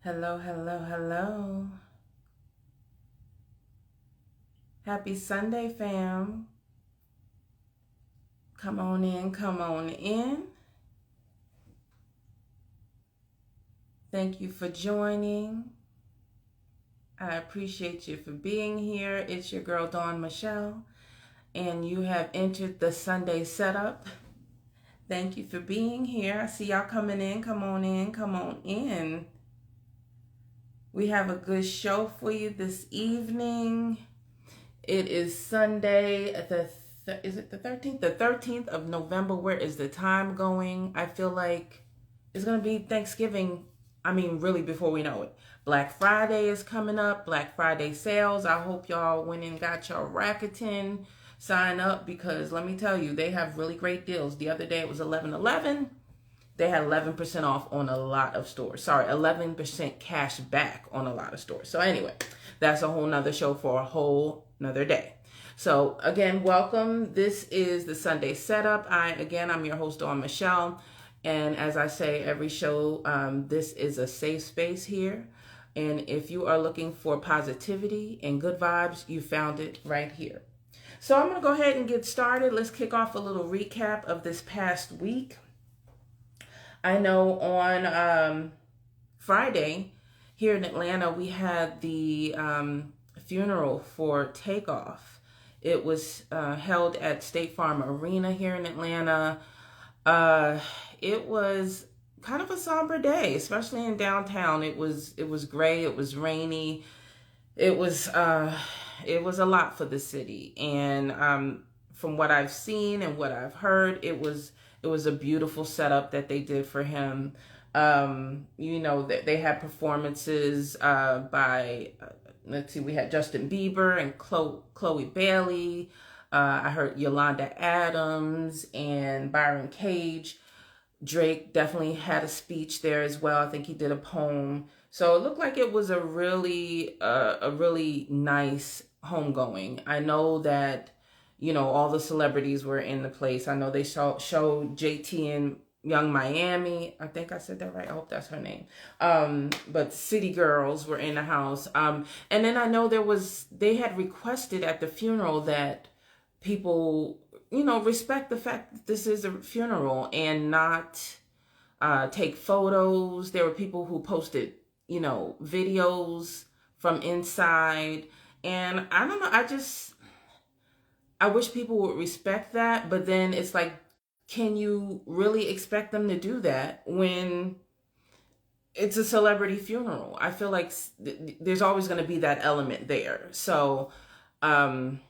Hello, hello, hello. Happy Sunday, fam. Come on in, come on in. Thank you for joining. I appreciate you for being here. It's your girl, Dawn Michelle, and you have entered the Sunday setup. Thank you for being here. I see y'all coming in. Come on in, come on in. We have a good show for you this evening. It is Sunday, is it the 13th? The 13th of November. Where is the time going? I feel like it's going to be Thanksgiving. I mean, really, before we know it. Black Friday is coming up. Black Friday sales. I hope y'all went and got your Rakuten. Sign up because let me tell you, they have really great deals. The other day it was 11/11. They had 11% off on a lot of stores. Sorry, 11% cash back on a lot of stores. So anyway, that's a whole nother show for a whole nother day. So again, welcome. This is the Sunday setup. I'm your host, Dawn Michelle. And as I say every show, this is a safe space here. And if you are looking for positivity and good vibes, you found it right here. So I'm going to go ahead and get started. Let's kick off a little recap of this past week. I know on Friday here in Atlanta, we had the funeral for Takeoff. It was held at State Farm Arena here in Atlanta. It was kind of a somber day, especially in downtown. It was gray. It was rainy. It was a lot for the city. And from what I've seen and what I've heard, it was a beautiful setup that they did for him. They had performances by, let's see, we had Justin Bieber and Chloe Bailey. I heard Yolanda Adams and Byron Cage. Drake definitely had a speech there as well. I think he did a poem. So it looked like it was a really nice homegoing. I know that all the celebrities were in the place. I know they showed JT and Young Miami. I think I said that right. I hope that's her name. But City Girls were in the house. And then I know they had requested at the funeral that people, respect the fact that this is a funeral and not take photos. There were people who posted, videos from inside. And I don't know, I wish people would respect that, but then it's like, can you really expect them to do that when it's a celebrity funeral? I feel like there's always going to be that element there. So, definitely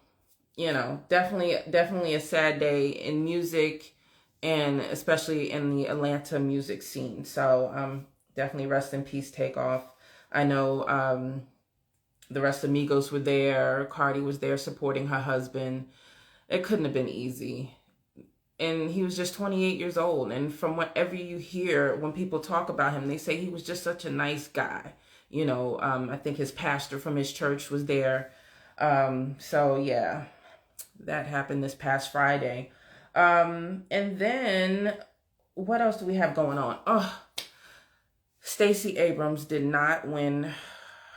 a sad day in music and especially in the Atlanta music scene. So, definitely rest in peace, Takeoff. I know, the rest of Migos were there. Cardi was there supporting her husband. It couldn't have been easy. And he was just 28 years old. And from whatever you hear, when people talk about him, they say he was just such a nice guy. I think his pastor from his church was there. So yeah, that happened this past Friday. And then what else do we have going on? Oh, Stacey Abrams did not win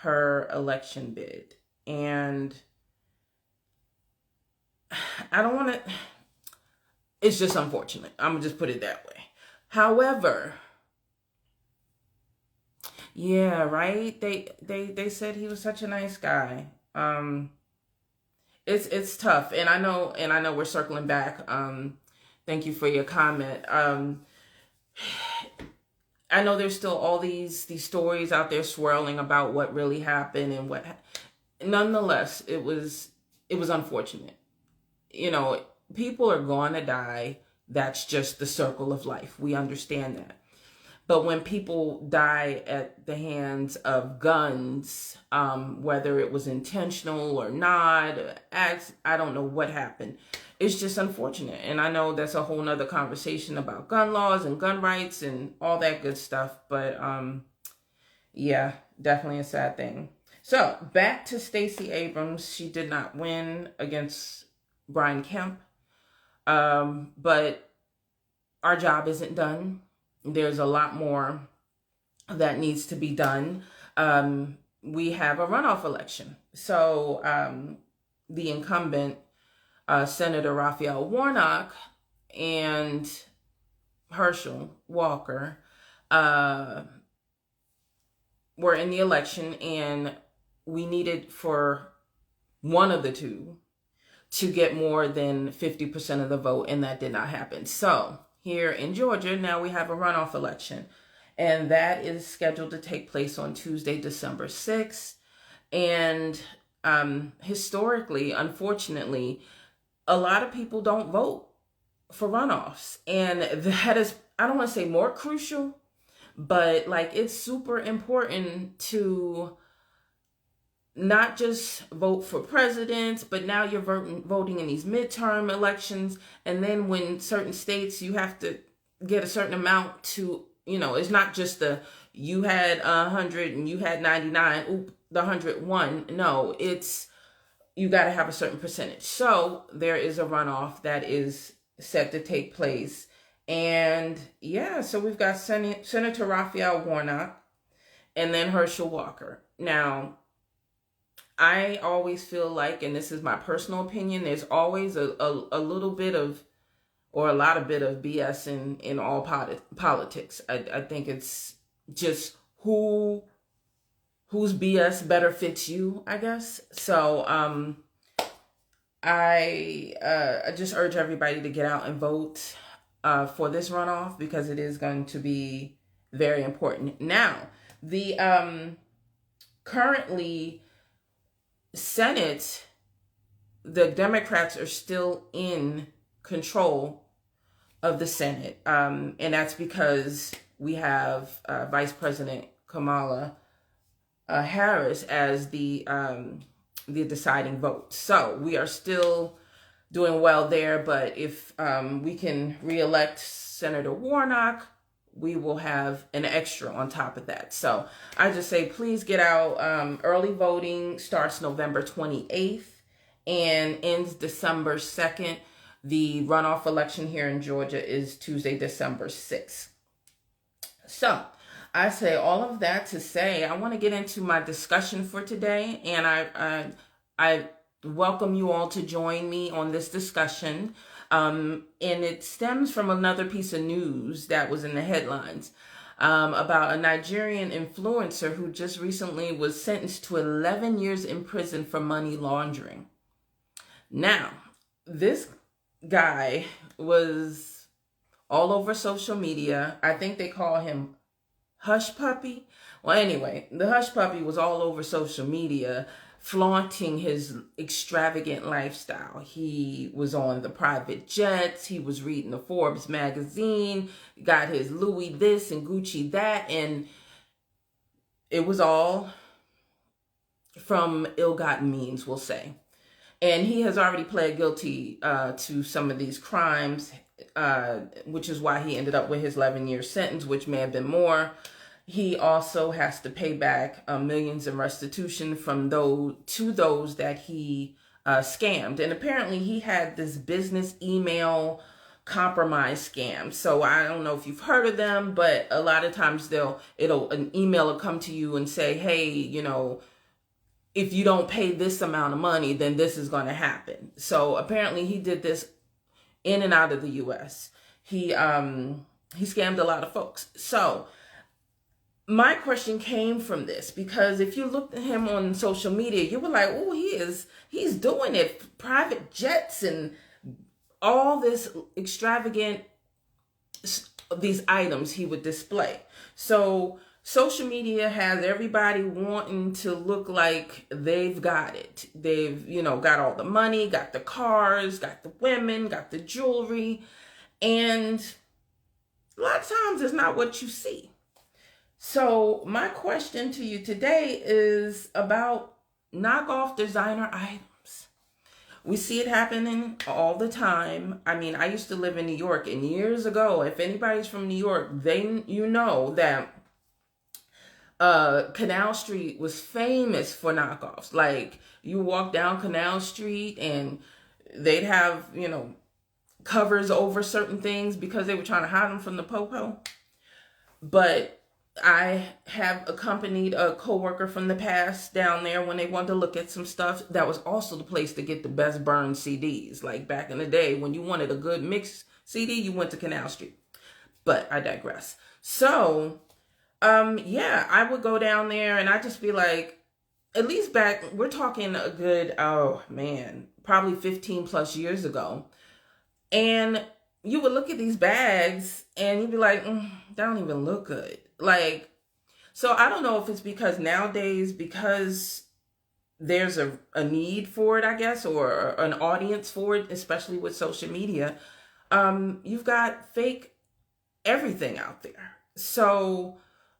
her election bid. And I don't want to, it's just unfortunate. I'm going to just put it that way. However, yeah, right? They said he was such a nice guy. It's tough. And I know we're circling back. Thank you for your comment. I know there's still all these stories out there swirling about what really happened and nonetheless, it was unfortunate. People are going to die. That's just the circle of life. We understand that. But when people die at the hands of guns, whether it was intentional or not, I don't know what happened. It's just unfortunate. And I know that's a whole nother conversation about gun laws and gun rights and all that good stuff. But yeah, definitely a sad thing. So back to Stacey Abrams. She did not win against Brian Kemp. But our job isn't done. There's a lot more that needs to be done. We have a runoff election. So the incumbent, Senator Raphael Warnock and Herschel Walker, were in the election, and we needed for one of the two to get more than 50% of the vote, and that did not happen. So here in Georgia, now we have a runoff election, and that is scheduled to take place on Tuesday, December 6th. And historically, unfortunately, a lot of people don't vote for runoffs. And that is, I don't want to say more crucial, but like it's super important to not just vote for presidents, but now you're voting in these midterm elections. And then when certain states, you have to get a certain amount to, it's not just you had 100 and you had 99, the 100 won. No, it's, you got to have a certain percentage. So there is a runoff that is set to take place. And yeah, so we've got Senator Raphael Warnock and then Herschel Walker. Now, I always feel like, and this is my personal opinion, there's always a little bit of, or a lot of bit of BS in all politics. I think it's just whose BS better fits you, I guess. So I just urge everybody to get out and vote for this runoff, because it is going to be very important. Now, the currently Senate, the Democrats are still in control of the Senate, and that's because we have Vice President Kamala Harris as the deciding vote. So we are still doing well there, but if we can reelect Senator Warnock, we will have an extra on top of that. So I just say, please get out. Early voting starts November 28th and ends December 2nd. The runoff election here in Georgia is Tuesday, December 6th. So I say all of that to say, I want to get into my discussion for today, and I welcome you all to join me on this discussion. And it stems from another piece of news that was in the headlines about a Nigerian influencer who just recently was sentenced to 11 years in prison for money laundering. Now, this guy was all over social media. I think they call him Hush Puppy. Well, anyway, the Hush Puppy was all over social media, flaunting his extravagant lifestyle. He was on the private jets. He was reading the Forbes magazine, got his Louis this and Gucci that, and it was all from ill-gotten means, we'll say. And he has already pled guilty to some of these crimes, which is why he ended up with his 11-year sentence, which may have been more. He also has to pay back millions in restitution from those that he scammed. And apparently he had this business email compromise scam. So I don't know if you've heard of them, but a lot of times an email will come to you and say, hey, if you don't pay this amount of money, then this is going to happen. So apparently he did this in and out of the U.S. He scammed a lot of folks. So my question came from this, because if you looked at him on social media, you were like, oh, he's doing it. Private jets and all this extravagant, these items he would display. So social media has everybody wanting to look like they've got it. They've, got all the money, got the cars, got the women, got the jewelry. And a lot of times it's not what you see. So my question to you today is about knockoff designer items. We see it happening all the time. I mean, I used to live in New York, and years ago, if anybody's from New York, that Canal Street was famous for knockoffs. Like, you walk down Canal Street and they'd have, covers over certain things because they were trying to hide them from the popo. But I have accompanied a coworker from the past down there when they wanted to look at some stuff. That was also the place to get the best burned CDs. Like back in the day, when you wanted a good mixed CD, you went to Canal Street. But I digress. So, yeah, I would go down there and I'd just be like, at least back, we're talking a good, oh man, probably 15 plus years ago. And you would look at these bags and you'd be like, they don't even look good. Like, so I don't know if it's because nowadays, because there's a need for it, I guess, or an audience for it, especially with social media. You've got fake everything out there. So,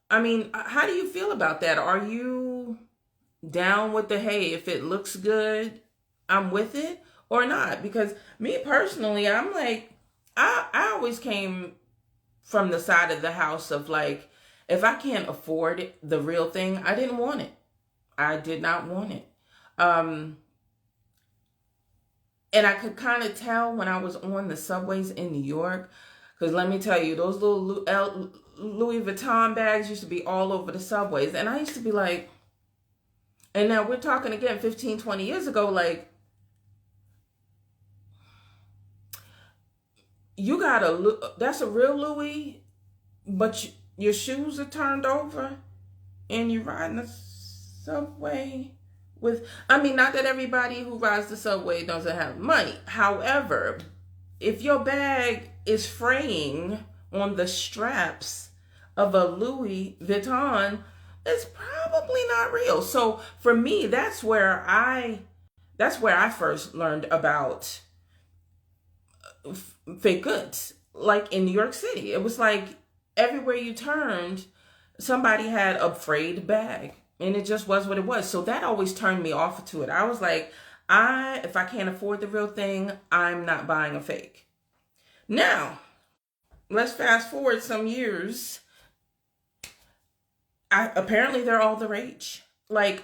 I mean, how do you feel about that? Are you down with the, hey, if it looks good, I'm with it, or not? Because me personally, I'm like, I always came from the side of the house of like, if I can't afford it, the real thing, I didn't want it. I did not want it. And I could kind of tell when I was on the subways in New York, because let me tell you, those little Louis Vuitton bags used to be all over the subways. And I used to be like, and now we're talking again 15, 20 years ago, like, you got that's a real Louis, but your shoes are turned over and you're riding the subway with, I mean, not that everybody who rides the subway doesn't have money. However, if your bag is fraying on the straps of a Louis Vuitton, it's probably not real. So for me, that's where I first learned about fake goods. Like in New York City, it was like everywhere you turned, somebody had a frayed bag, and it just was what it was. So that always turned me off to it. I was like, if I can't afford the real thing, I'm not buying a fake. Now, let's fast forward some years. Apparently they're all the rage. Like,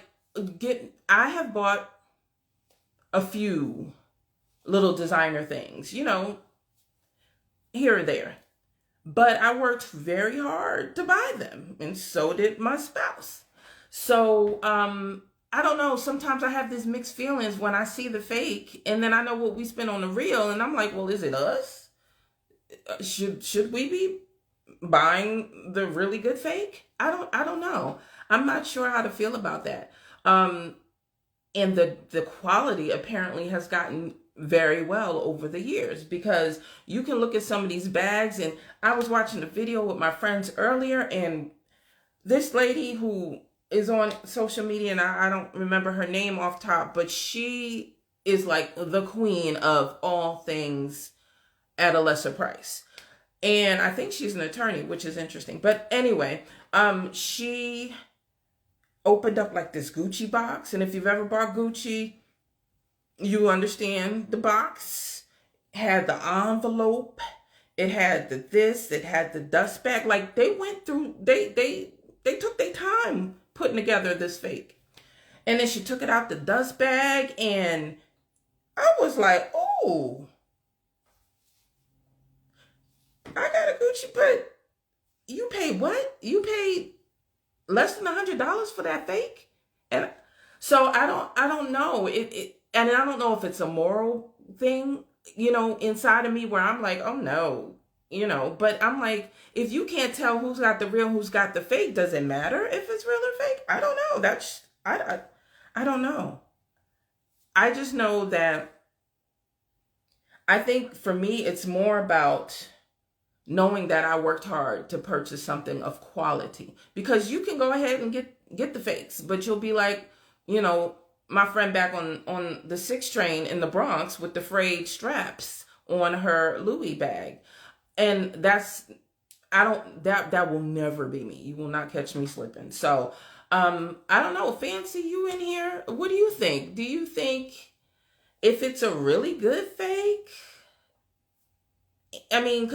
I have bought a few little designer things, you know, here or there. But I worked very hard to buy them, and so did my spouse. So, I don't know. Sometimes I have these mixed feelings when I see the fake, and then I know what we spend on the real, and I'm like, well, is it us? Should we be buying the really good fake? I don't know. I'm not sure how to feel about that. And the quality apparently has gotten very well over the years, because you can look at some of these bags, and I was watching a video with my friends earlier, and this lady who is on social media, and I don't remember her name off top, but she is like the queen of all things at a lesser price. And I think she's an attorney, which is interesting. But anyway, she opened up like this Gucci box. And if you've ever bought Gucci, you understand the box had the envelope. It had it had the dust bag. Like they went through, they took their time putting together this fake. And then she took it out the dust bag, and I was like, oh, I got a Gucci, but you paid what? You paid less than $100 for that fake? And so I don't know. And I don't know if it's a moral thing, you know, inside of me where I'm like, oh no, you know, but I'm like, if you can't tell who's got the real, who's got the fake, does it matter if it's real or fake? I don't know. I don't know. I just know that I think for me, it's more about knowing that I worked hard to purchase something of quality, because you can go ahead and get the fakes, but you'll be like, you know, my friend back on the 6 train in the Bronx with the frayed straps on her Louis bag. And that will never be me. You will not catch me slipping. So, I don't know. Fancy, you in here? What do you think? Do you think if it's a really good fake? I mean,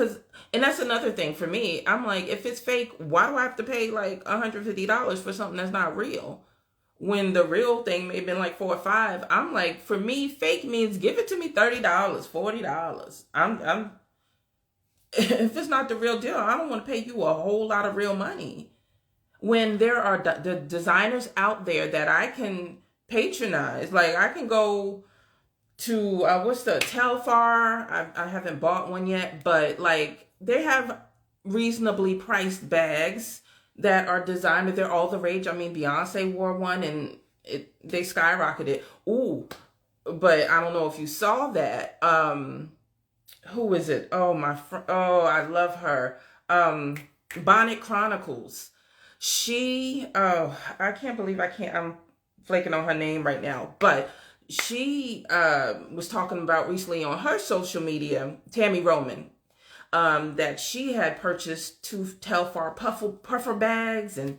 and that's another thing for me. I'm like, if it's fake, why do I have to pay like $150 for something that's not real? When the real thing may have been like $4 or $5. I'm like, for me, fake means give it to me $30, $40. If it's not the real deal, I don't want to pay you a whole lot of real money. when there are the designers out there that I can patronize. Like I can go to what's the Telfar? I haven't bought one yet, but like they have reasonably priced bags that are designer. They're all the rage. I mean, Beyonce wore one and they skyrocketed. Ooh, but I don't know if you saw that. Who is it? Oh, I love her. Bonnet Chronicles. I can't believe I'm flaking on her name right now, but she was talking about recently on her social media, Tammy Roman, that she had purchased 2 Telfar puffer bags, and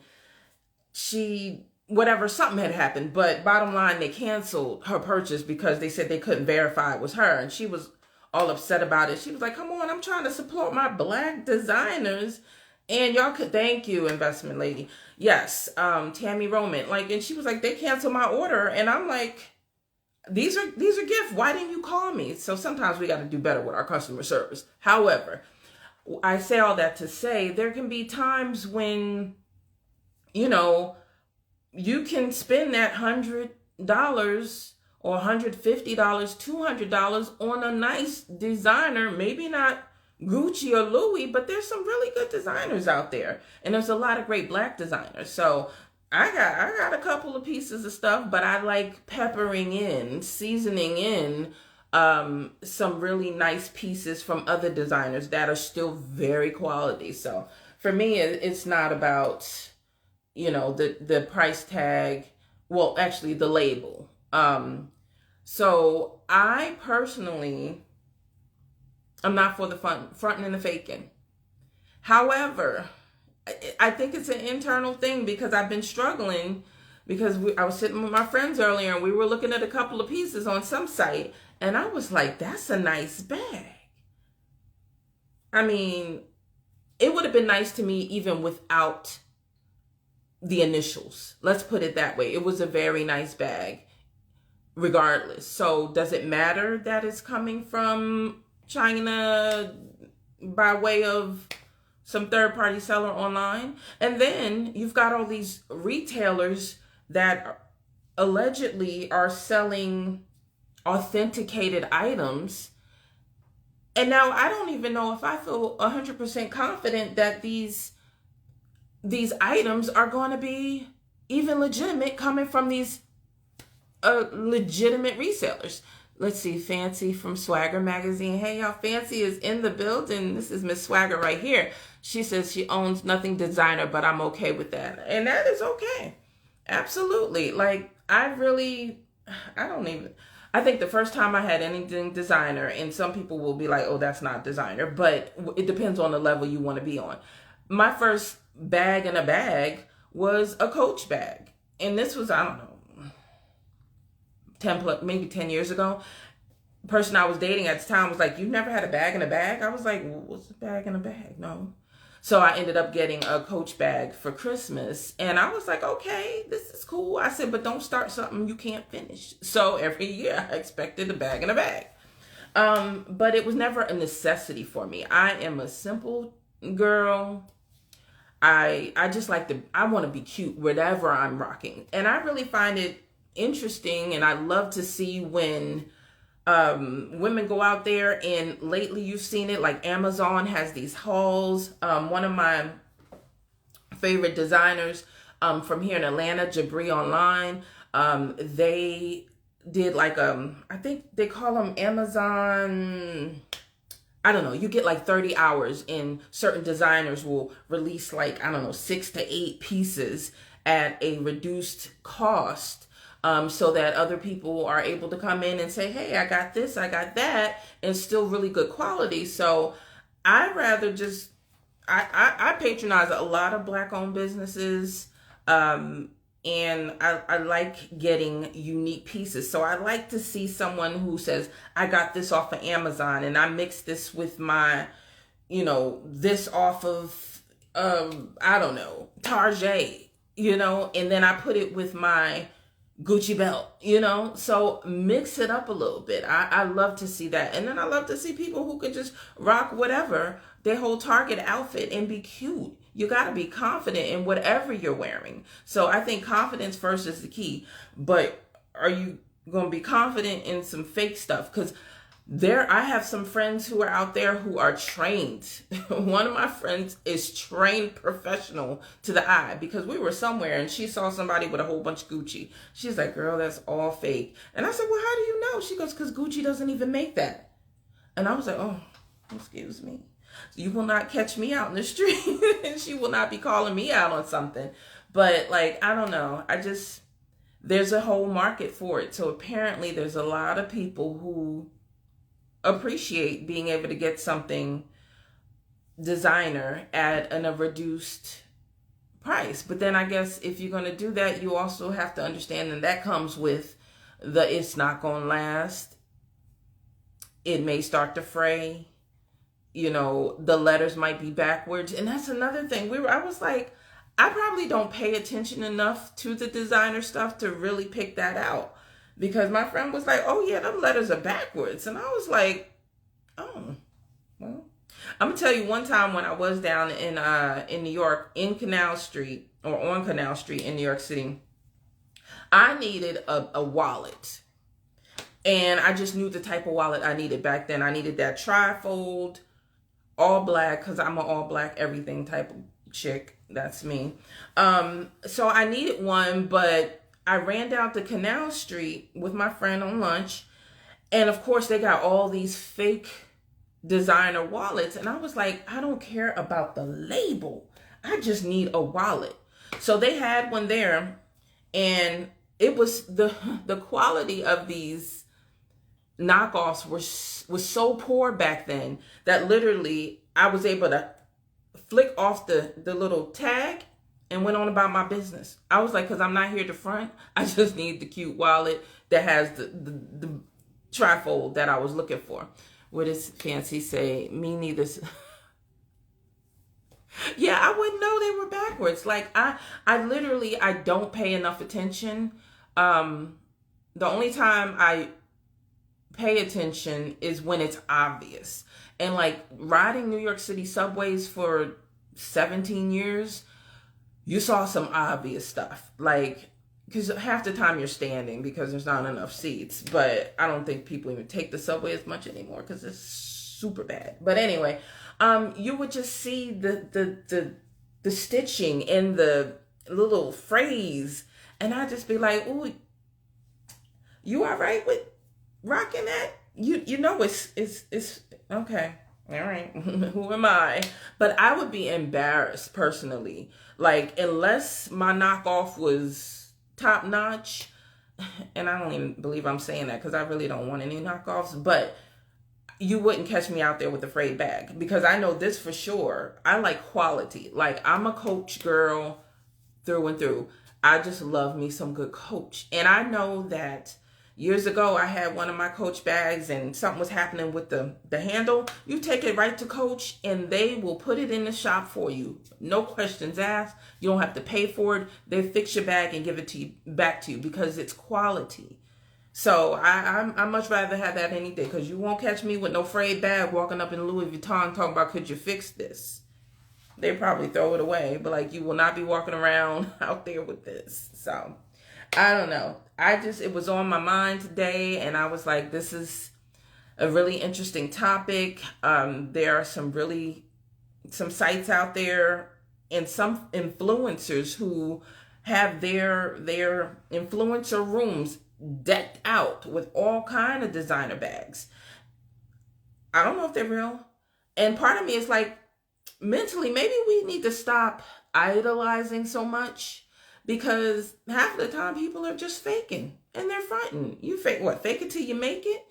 something had happened, but bottom line, they canceled her purchase because they said they couldn't verify it was her, and she was all upset about it. She was like, come on, I'm trying to support my Black designers, and y'all could, thank you, investment lady. Yes, Tammy Roman, like, and she was like, they canceled my order, and I'm like, these are gifts. Why didn't you call me? So sometimes we got to do better with our customer service. However, I say all that to say there can be times when, you can spend that $100 or $150, $200 on a nice designer, maybe not Gucci or Louis, but there's some really good designers out there, and there's a lot of great Black designers. So I got a couple of pieces of stuff, but I like seasoning in some really nice pieces from other designers that are still very quality. So for me, it's not about, the price tag. Well, actually the label. So I personally, I'm not for the fronting and the faking. However, I think it's an internal thing because I've been struggling because I was sitting with my friends earlier and we were looking at a couple of pieces on some site and I was like, that's a nice bag. I mean, it would have been nice to me even without the initials. Let's put it that way. It was a very nice bag regardless. So does it matter that it's coming from China by way of some third-party seller online? And then you've got all these retailers that allegedly are selling authenticated items. And now I don't even know if I feel 100% confident that these items are going to be even legitimate coming from these legitimate resellers. Let's see, Fancy from Swagger Magazine. Hey, y'all, Fancy is in the building. This is Miss Swagger right here. She says she owns nothing designer, but I'm okay with that. And that is okay. Absolutely. Like, I think the first time I had anything designer, and some people will be like, oh, that's not designer, but it depends on the level you want to be on. My first bag in a bag was a Coach bag. And this was, I don't know, 10 years ago. The person I was dating at the time was like, you've never had a bag in a bag? I was like, what's a bag in a bag? No. So I ended up getting a Coach bag for Christmas. And I was like, okay, this is cool. I said, but don't start something you can't finish. So every year I expected a bag in a bag. But it was never a necessity for me. I am a simple girl. I just I want to be cute whatever I'm rocking. And I really find it interesting, and I love to see when women go out there, and lately you've seen it, like Amazon has these hauls. One of my favorite designers from here in Atlanta, Jabri Online, they did like I think they call them Amazon, I don't know, you get like 30 hours, and certain designers will release 6 to 8 pieces at a reduced cost. So that other people are able to come in and say, hey, I got this, I got that, and still really good quality. So I rather just, I patronize a lot of Black-owned businesses, and I like getting unique pieces. So I like to see someone who says, I got this off of Amazon, and I mixed this with my, this off of, I don't know, Target, and then I put it with my Gucci belt, so mix it up a little bit. I love to see that. And then I love to see people who could just rock whatever, their whole Target outfit, and be cute. You got to be confident in whatever you're wearing. So I think confidence first is the key. But are you going to be confident in some fake stuff? Because I have some friends who are out there who are trained. One of my friends is trained professional to the eye, because we were somewhere and she saw somebody with a whole bunch of Gucci. She's like, girl, that's all fake. And I said, well, how do you know? She goes, because Gucci doesn't even make that. And I was like, oh, excuse me. You will not catch me out in the street. And she will not be calling me out on something. But like, I don't know. There's a whole market for it. So apparently there's a lot of people who appreciate being able to get something designer at a reduced price. But then I guess if you're going to do that, you also have to understand that comes with it's not going to last. It may start to fray. The letters might be backwards. And that's another thing. I was like, I probably don't pay attention enough to the designer stuff to really pick that out. Because my friend was like, oh yeah, them letters are backwards. And I was like, oh, well. I'm going to tell you one time when I was down in New York, in Canal Street, or on Canal Street in New York City, I needed a wallet. And I just knew the type of wallet I needed back then. I needed that trifold, all black, because I'm an all black everything type of chick. That's me. So I needed one, but I ran down to Canal Street with my friend on lunch. And of course, they got all these fake designer wallets. And I was like, I don't care about the label. I just need a wallet. So they had one there. And it was the quality of these knockoffs was so poor back then that literally I was able to flick off the little tag and went on about my business. I was like, because I'm not here to front. I just need the cute wallet that has the trifold that I was looking for. What does Fancy say? Me neither. Yeah, I wouldn't know they were backwards. Like, I don't pay enough attention. The only time I pay attention is when it's obvious. And like riding New York City subways for 17 years, you saw some obvious stuff. Like, because half the time you're standing because there's not enough seats. But I don't think people even take the subway as much anymore because it's super bad. But anyway, you would just see the stitching in the little phrase. And I'd just be like, ooh, you all right with rocking that? You know it's okay. All right. Who am I? But I would be embarrassed personally. Like, unless my knockoff was top notch, and I don't even believe I'm saying that because I really don't want any knockoffs, but you wouldn't catch me out there with a frayed bag because I know this for sure. I like quality. Like, I'm a Coach girl through and through. I just love me some good Coach. And I know that years ago, I had one of my Coach bags and something was happening with the handle. You take it right to Coach and they will put it in the shop for you. No questions asked. You don't have to pay for it. They fix your bag and give it back to you because it's quality. So I much rather have that any day because you won't catch me with no frayed bag walking up in Louis Vuitton talking about, could you fix this? They probably throw it away, but like, you will not be walking around out there with this. So I don't know. It was on my mind today and I was like, this is a really interesting topic. There are some sites out there and some influencers who have their influencer rooms decked out with all kind of designer bags. I don't know if they're real. And part of me is like, mentally, maybe we need to stop idolizing so much. Because half of the time people are just faking and they're fronting. You fake it till you make it.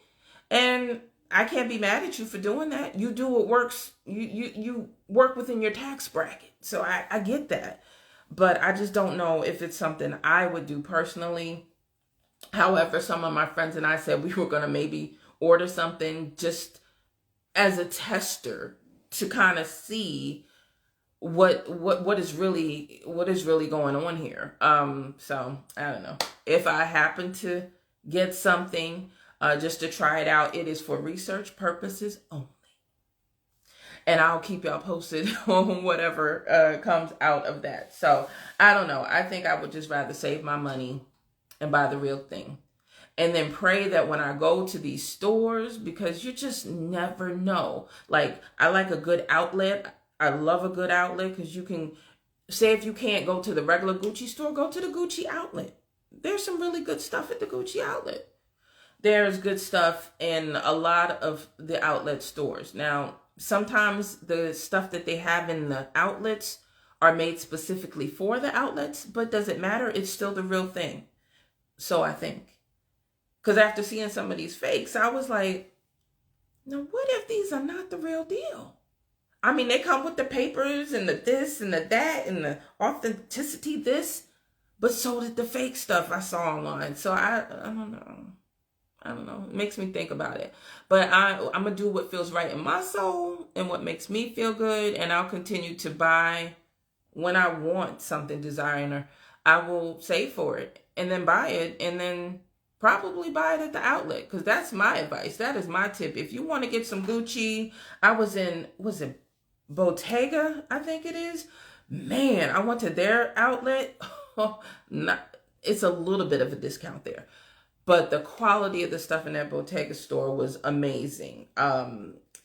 And I can't be mad at you for doing that. You do what works. You work within your tax bracket. So I get that. But I just don't know if it's something I would do personally. However, some of my friends and I said we were going to maybe order something just as a tester to kind of see what is really going on here. So I don't know. If I happen to get something just to try it out, it is for research purposes only. and I'll keep y'all posted on whatever comes out of that. So I don't know. I think I would just rather save my money and buy the real thing. And then pray that when I go to these stores, because you just never know. Like, I like a good outlet. I love a good outlet because you can, say if you can't go to the regular Gucci store, go to the Gucci outlet. There's some really good stuff at the Gucci outlet. There's good stuff in a lot of the outlet stores. Now, sometimes the stuff that they have in the outlets are made specifically for the outlets, but does it matter? It's still the real thing. So I think. Because after seeing some of these fakes, I was like, now what if these are not the real deal? I mean, they come with the papers and the this and the that and the authenticity this, but so did the fake stuff I saw online. So I don't know. I don't know. It makes me think about it. But I'm going to do what feels right in my soul and what makes me feel good. And I'll continue to buy when I want something designer. I will save for it and then buy it and then probably buy it at the outlet, because that's my advice. That is my tip. If you want to get some Gucci, I was it Bottega, I think it is. Man, I went to their outlet. It's a little bit of a discount there. But the quality of the stuff in that Bottega store was amazing.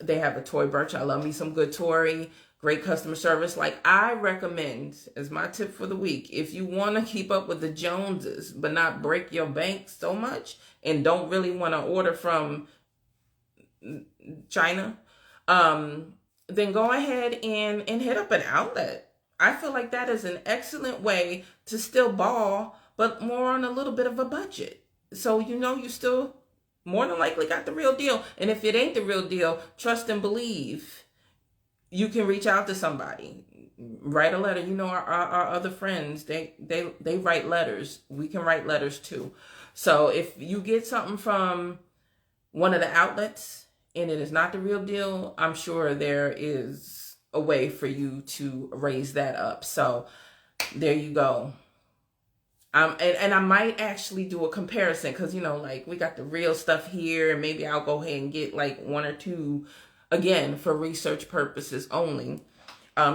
They have a Tory Burch. I love me some good Tory. Great customer service. Like, I recommend, as my tip for the week, if you want to keep up with the Joneses, but not break your bank so much and don't really want to order from China, then go ahead and hit up an outlet. I feel like that is an excellent way to still ball, but more on a little bit of a budget. So, you still more than likely got the real deal. And if it ain't the real deal, trust and believe. You can reach out to somebody, write a letter. Our other friends, they write letters. We can write letters too. So if you get something from one of the outlets and it is not the real deal, I'm sure there is a way for you to raise that up. So there you go. And I might actually do a comparison because, like, we got the real stuff here, and maybe I'll go ahead and get like one or two, again, for research purposes only,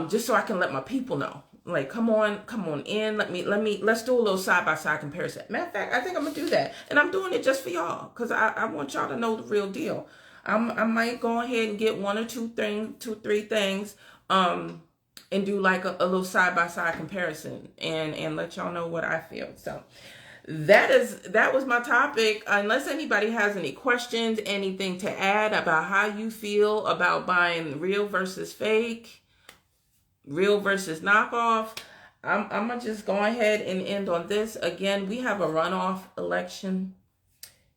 just so I can let my people know. Like, come on in. Let's do a little side-by-side comparison. Matter of fact, I think I'm gonna do that, and I'm doing it just for y'all because I want y'all to know the real deal. I might go ahead and get one or two, three things, and do like a little side-by-side comparison and let y'all know what I feel. So that was my topic. Unless anybody has any questions, anything to add about how you feel about buying real versus fake, real versus knockoff, I'm gonna just go ahead and end on this. Again, we have a runoff election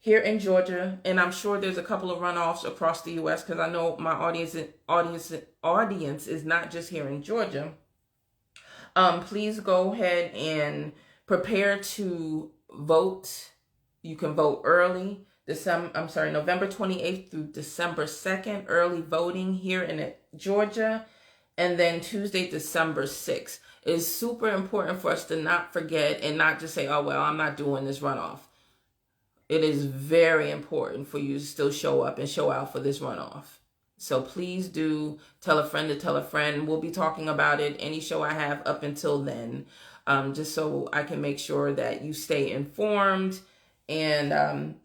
here in Georgia, and I'm sure there's a couple of runoffs across the U.S. because I know my audience is not just here in Georgia. Please go ahead and prepare to vote. You can vote early. November 28th through December 2nd, early voting here in Georgia. And then Tuesday, December 6th. It's super important for us to not forget and not just say, oh, well, I'm not doing this runoff. It is very important for you to still show up and show out for this runoff. So please do tell a friend to tell a friend. We'll be talking about it any show I have up until then, just so I can make sure that you stay informed. And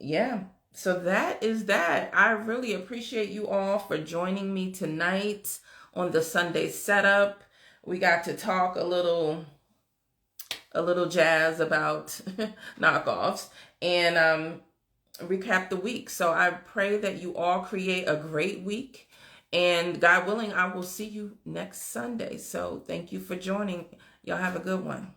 so that is that. I really appreciate you all for joining me tonight on the Sunday setup. We got to talk a little jazz about knockoffs and recap the week. So I pray that you all create a great week, and God willing, I will see you next Sunday. So thank you for joining. Y'all have a good one.